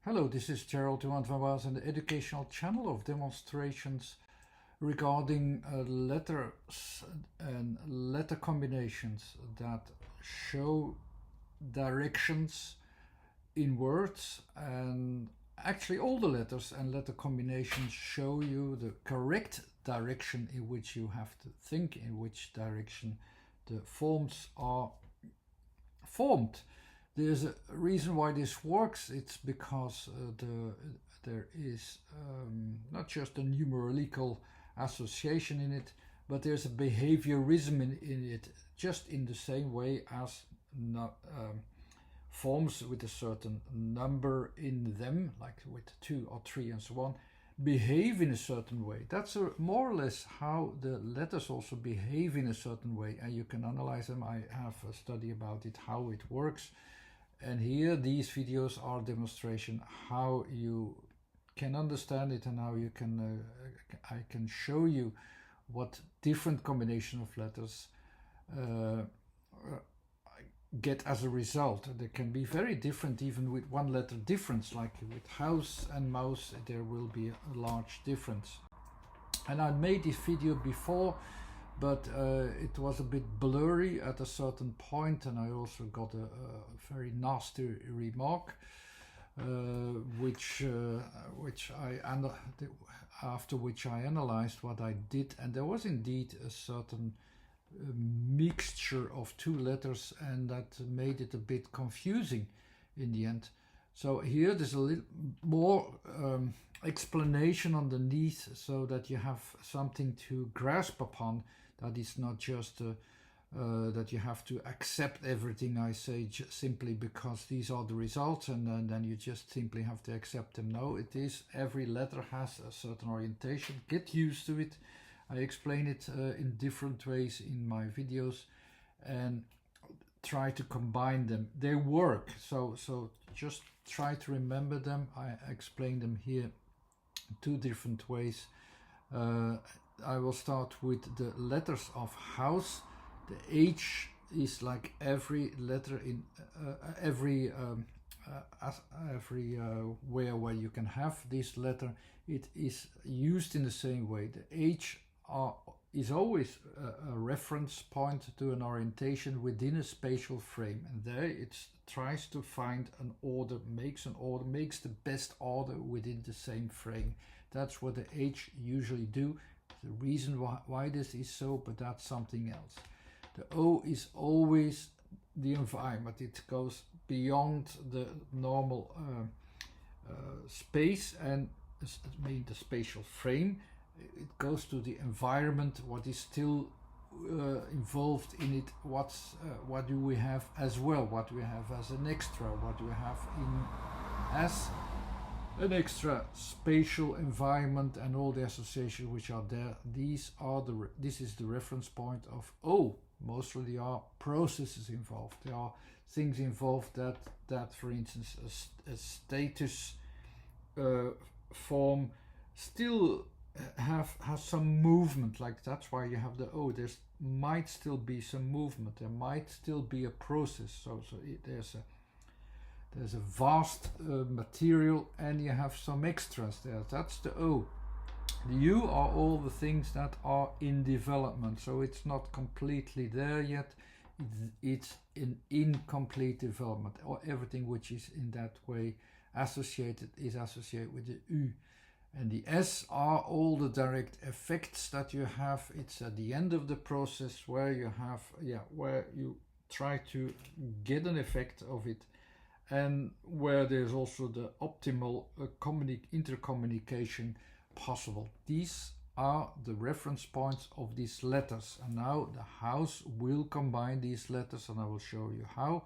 Hello, this is Gerald Duant van Waas and the educational channel of demonstrations regarding letters and letter combinations that show directions in words, and actually all the letters and letter combinations show you the correct direction in which you have to think, in which direction the forms are formed. There's a reason why this works. It's because there is not just a numerical association in it, but there's a behaviorism in it, just in the same way as forms with a certain number in them, like with 2 or 3 and so on, behave in a certain way. That's more or less how the letters also behave in a certain way, and you can analyze them. I have a study about it, how it works. And here these videos are demonstration how you can understand it and how you can I can show you what different combination of letters get as a result. They can be very different even with one letter difference, like with house and mouse there will be a large difference. And I made this video before, but it was a bit blurry at a certain point, and I also got a very nasty remark, after which I analyzed what I did, and there was indeed a certain mixture of 2 letters, and that made it a bit confusing in the end. So here there's a little more explanation underneath, so that you have something to grasp upon. That is not just that you have to accept everything I say simply because these are the results, and then you just simply have to accept them. No, it is every letter has a certain orientation. Get used to it. I explain it in different ways in my videos and try to combine them. They work, so just try to remember them. I explain them here 2 different ways. I will start with the letters of house. The H is like every letter in where you can have this letter. It is used in the same way. The H is always a reference point to an orientation within a spatial frame, and there it tries to find an order, makes the best order within the same frame. That's what the H usually do. The reason why this is so, but that's something else. The O is always the environment. It goes beyond the normal space and the spatial frame. It goes to the environment, what is still involved in it, what do we have as well, what we have as an extra, what do we have as an extra spatial environment, and all the associations which are there. This is the reference point of O. Mostly there are processes involved. There are things involved that for instance a status form still has some movement, like that's why you have the O. There might still be some movement. There might still be a process. There's a vast material, and you have some extras there. That's the O. The U are all the things that are in development, so it's not completely there yet. It's an incomplete development, or everything which is in that way associated is associated with the U. And the S are all the direct effects that you have. It's at the end of the process where you have, where you try to get an effect of it, and where there's also the optimal intercommunication possible. These are the reference points of these letters, and now the house will combine these letters, and I will show you how.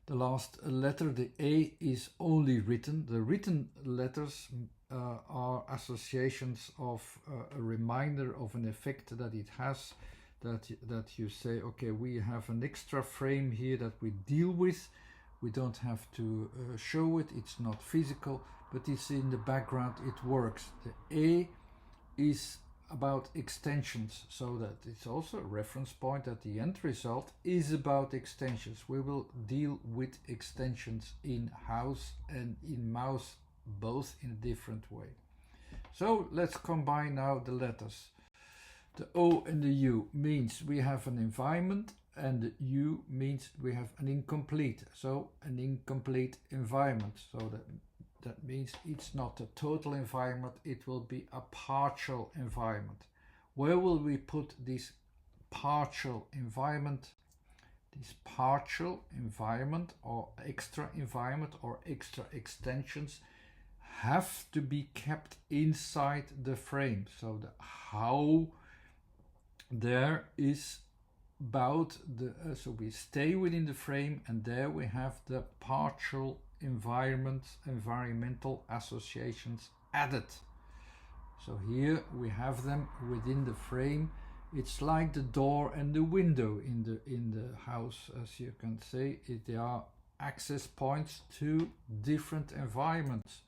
The last letter, the A, is only written. The written letters are associations of a reminder of an effect that it has, that you say, okay, we have an extra frame here that we deal with. We don't have to show it, it's not physical, but it's in the background, it works. The A is about extensions, so that it's also a reference point that the end result is about extensions. We will deal with extensions in house and in mouse, both in a different way. So let's combine now the letters. The O and the U means we have an environment, and the U means we have an incomplete. So an incomplete environment. So that means it's not a total environment, it will be a partial environment. Where will we put this partial environment? This partial environment or extra extensions have to be kept inside the frame. So the how there is about the so we stay within the frame, and there we have the partial environmental associations added. So here we have them within the frame. It's like the door and the window in the house, as you can say. They are access points to different environments.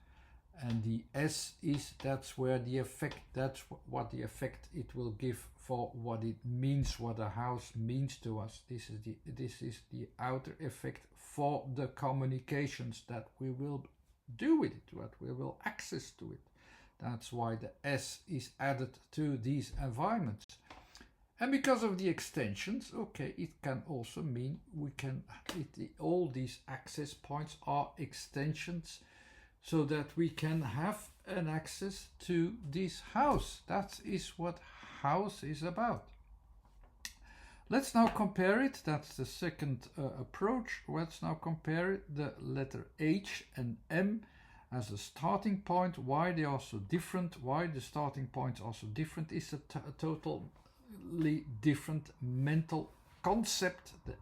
And the S is, that's where the effect, that's what the effect it will give for what it means, what a house means to us. This is the outer effect for the communications that we will do with it, what we will access to it. That's why the S is added to these environments. And because of the extensions, okay, it can also mean all these access points are extensions, so that we can have an access to this house. That is what house is about. Let's now compare it. That's the second approach. Let's now compare the letter H and M as a starting point. Why they are so different, why the starting points are so different, is a totally different mental concept. The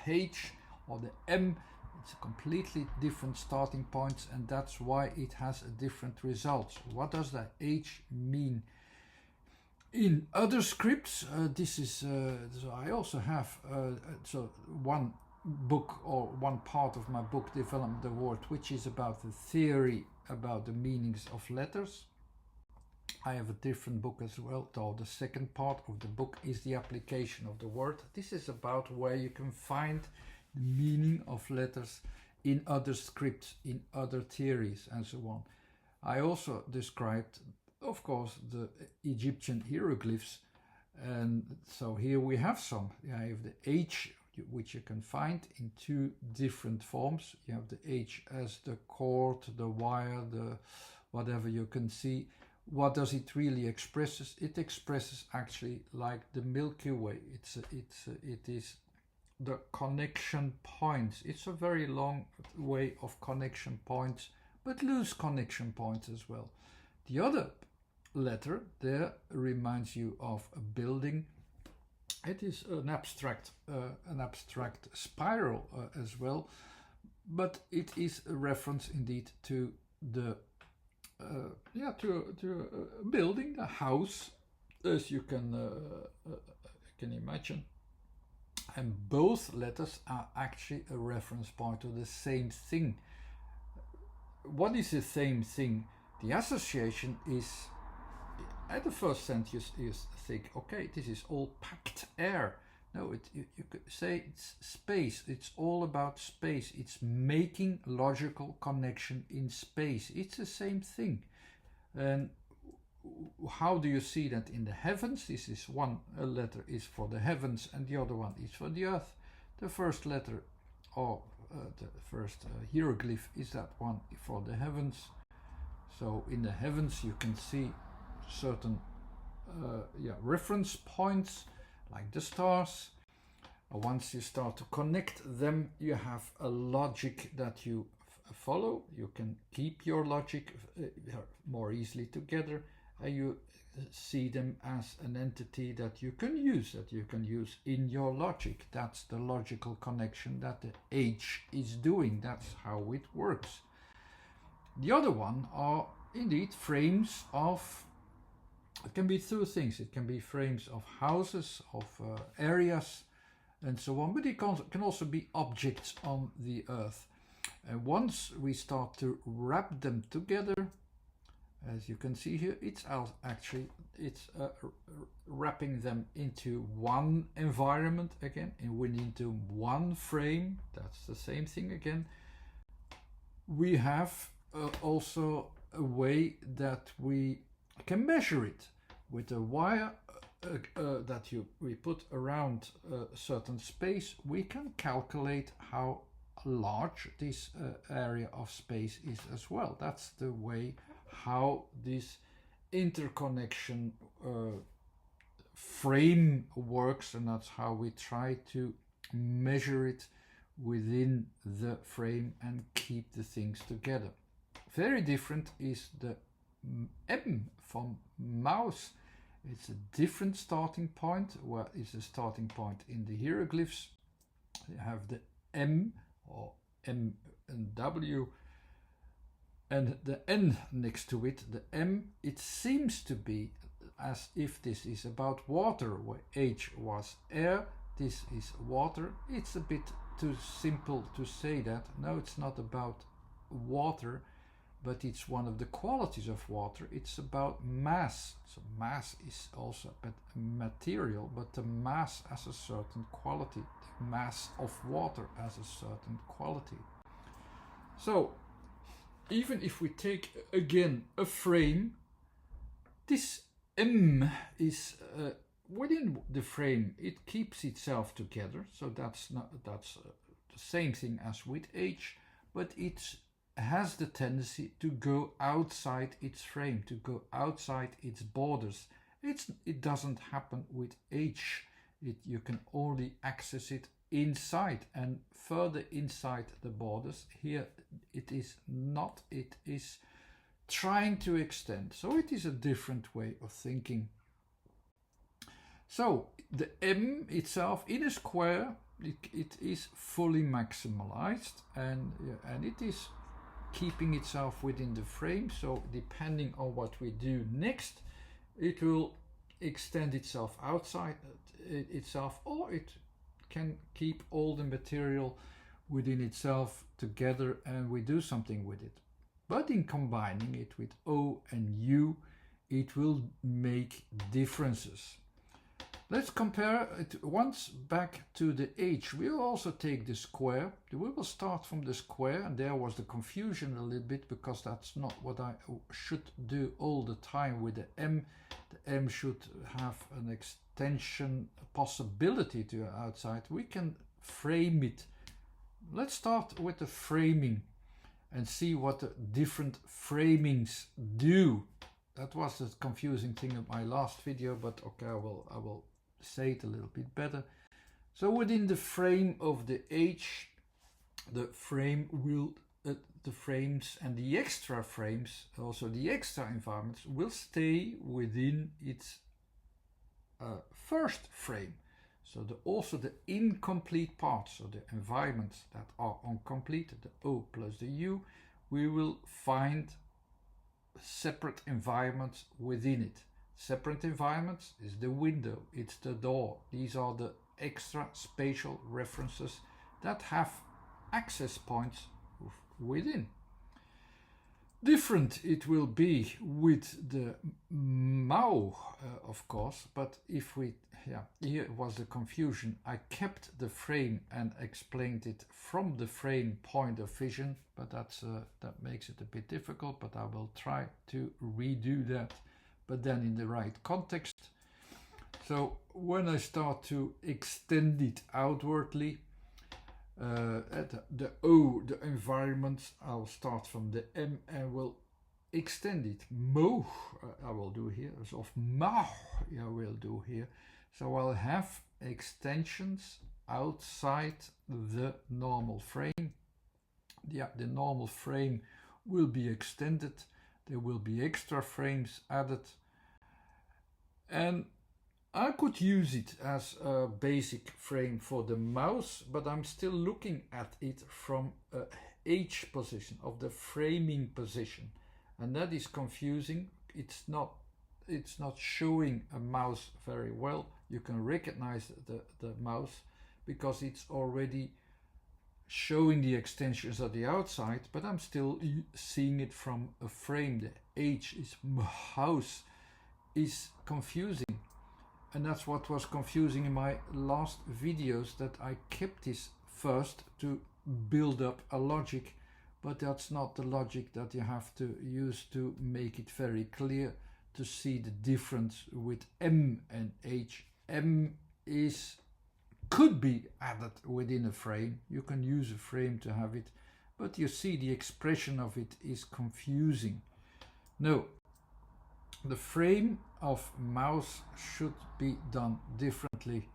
H or the M, it's a completely different starting points, and that's why it has a different result. What does the H mean? In other scripts, this is so I also have so one book or one part of my book, Develop the Word, which is about the theory about the meanings of letters. I have a different book as well, though the second part of the book is the application of the word. This is about where you can find the meaning of letters in other scripts, in other theories, and so on. I also described, of course, the Egyptian hieroglyphs, and so here we have some. I have the H, which you can find in two different forms. You have the H as the cord, the wire, the whatever you can see. What does it really expresses? It expresses actually like the Milky Way. It is the connection points. It's a very long way of connection points, but loose connection points as well. The other letter there reminds you of a building. It is an abstract spiral as well, but it is a reference indeed to the to a building, a house, as you can imagine. And both letters are actually a reference point to the same thing. What is the same thing? The association is, at the first sentence you think, okay, this is all packed air. No, you could say it's space. It's all about space. It's making logical connection in space. It's the same thing. And how do you see that in the heavens? This is one letter is for the heavens and the other one is for the earth. The first letter or the first hieroglyph is that one for the heavens. So in the heavens you can see certain reference points like the stars. Once you start to connect them, you have a logic that you follow. You can keep your logic more easily together, and you see them as an entity that you can use in your logic. That's the logical connection that the H is doing. That's how it works. The other one are indeed frames of, it can be two things. It can be frames of houses, of areas, and so on, but it can also be objects on the earth. And once we start to wrap them together, As you can see here, it's actually wrapping them into one environment again, and into one frame. That's the same thing again. We have also a way that we can measure it with a wire that we put around a certain space. We can calculate how large this area of space is as well. That's the way how this interconnection frame works, and that's how we try to measure it within the frame and keep the things together. Very different is the M from mouse. It's a different starting point. Well, it's a starting point in the hieroglyphs. You have the M or M and W and the N next to it. The M, it seems to be as if this is about water, where H was air, this is water. It's a bit too simple to say that. No, it's not about water, but it's one of the qualities of water. It's about mass. So mass is also a material, but the mass has a certain quality. The mass of water has a certain quality. So even if we take again a frame, this M is within the frame. It keeps itself together. So that's the same thing as with H, but it has the tendency to go outside its frame, to go outside its borders. It doesn't happen with H. You can only access it inside and further inside the borders. Here it is not. It is trying to extend. So it is a different way of thinking. So the M itself in a square, it is fully maximalized, and it is keeping itself within the frame. So depending on what we do next, it will extend itself outside itself, or it can keep all the material within itself together and we do something with it. But in combining it with O and U, it will make differences. Let's compare it once back to the H. We'll also take the square. We will start from the square, and there was the confusion a little bit because that's not what I should do all the time with the M. The M should have an extension possibility to outside. We can frame it. Let's start with the framing and see what the different framings do. That was the confusing thing in my last video, but okay, I will say it a little bit better. So within the frame of the H, the frame will the frames and the extra frames, also the extra environments, will stay within its first frame. So also the incomplete parts, so the environments that are incomplete, the O plus the U, we will find separate environments within it. Separate environments is the window, it's the door. These are the extra spatial references that have access points within. Different it will be with the MAU, of course, but if we, here was the confusion. I kept the frame and explained it from the frame point of vision, but that makes it a bit difficult, but I will try to redo that, but then in the right context. So when I start to extend it outwardly, at the O, the environment, I'll start from the M and will extend it. Mo, I will do here, of ma, I will do here. So I'll have extensions outside the normal frame. The normal frame will be extended. There will be extra frames added. And I could use it as a basic frame for the mouse, but I'm still looking at it from a H position, of the framing position. And that is confusing. It's not showing a mouse very well. You can recognize the mouse because it's already showing the extensions at the outside, but I'm still seeing it from a frame. The H is house is confusing, and that's what was confusing in my last videos, that I kept this first to build up a logic, but that's not the logic that you have to use to make it very clear to see the difference with M and H. M could be added within a frame. You can use a frame to have it, but you see the expression of it is confusing. No, the frame of mouse should be done differently.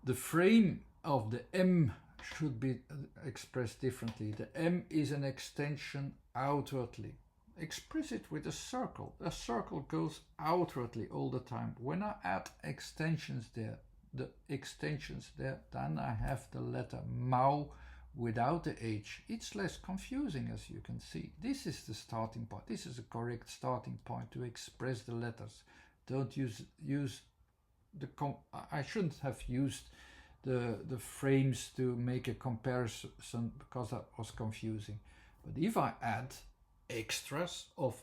The frame of the M should be expressed differently. The M is an extension outwardly. Express it with a circle. A circle goes outwardly all the time. When I add extensions there, then I have the letter Mau without the H. It's less confusing, as you can see. This is the starting point. This is a correct starting point to express the letters. Don't use the I shouldn't have used the frames to make a comparison, because that was confusing. But if I add extras of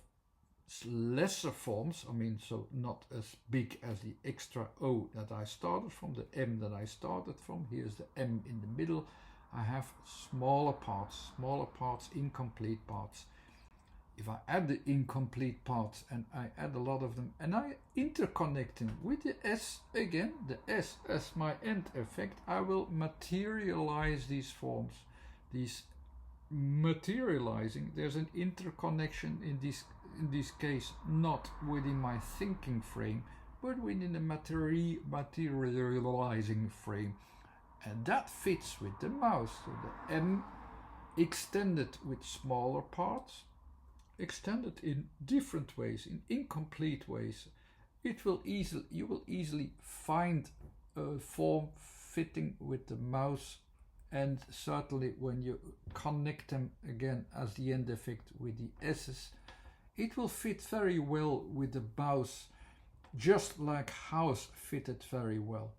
lesser forms, I mean, so not as big as the extra O that I started from, the M that I started from, here's the M in the middle, I have smaller parts, incomplete parts. If I add the incomplete parts, and I add a lot of them, and I interconnect them with the S again, the S as my end effect, I will materialize these forms. These materializing, there's an interconnection in this case, not within my thinking frame, but within the materializing frame. And that fits with the mouse. So the M extended with smaller parts, extended in different ways, in incomplete ways. You will easily find a form fitting with the mouse, and certainly when you connect them again as the end effect with the S's, it will fit very well with the mouse, just like house fitted very well.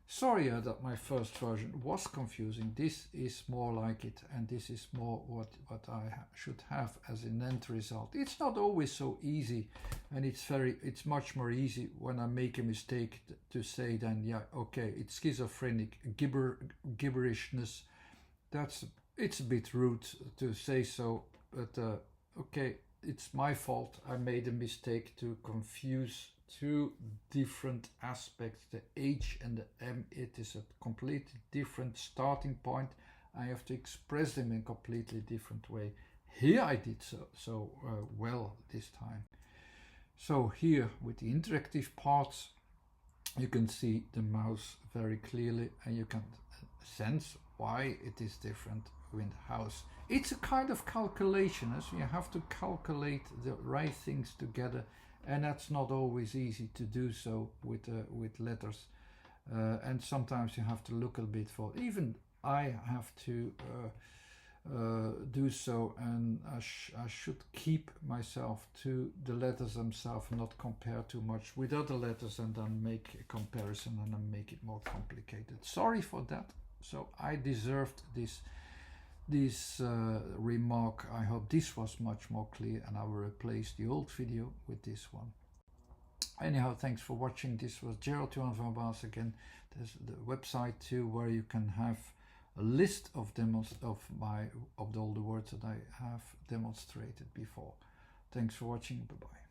Sorry that my first version was confusing. This is more like it, and this is more what I should have as an end result. It's not always so easy, and it's much more easy when I make a mistake to say then, yeah, okay, it's schizophrenic gibberishness. It's a bit rude to say so, but okay, it's my fault. I made a mistake to confuse two different aspects, the H and the M. It is a completely different starting point. I have to express them in a completely different way. Here I did so well this time. So here with the interactive parts, you can see the mouse very clearly, and you can sense why it is different with house. It's a kind of calculation, as you have to calculate the right things together, and that's not always easy to do so with letters, and sometimes you have to look a bit for, even I have to do so, and I should keep myself to the letters themselves, not compare too much with other letters and then make a comparison and then make it more complicated. Sorry for that. So I deserved this remark. I hope this was much more clear, and I will replace the old video with this one. Anyhow, thanks for watching. This was Gerald Johan van Baas again. There's the website too, where you can have a list of demos of all the words that I have demonstrated before. Thanks for watching. Bye bye.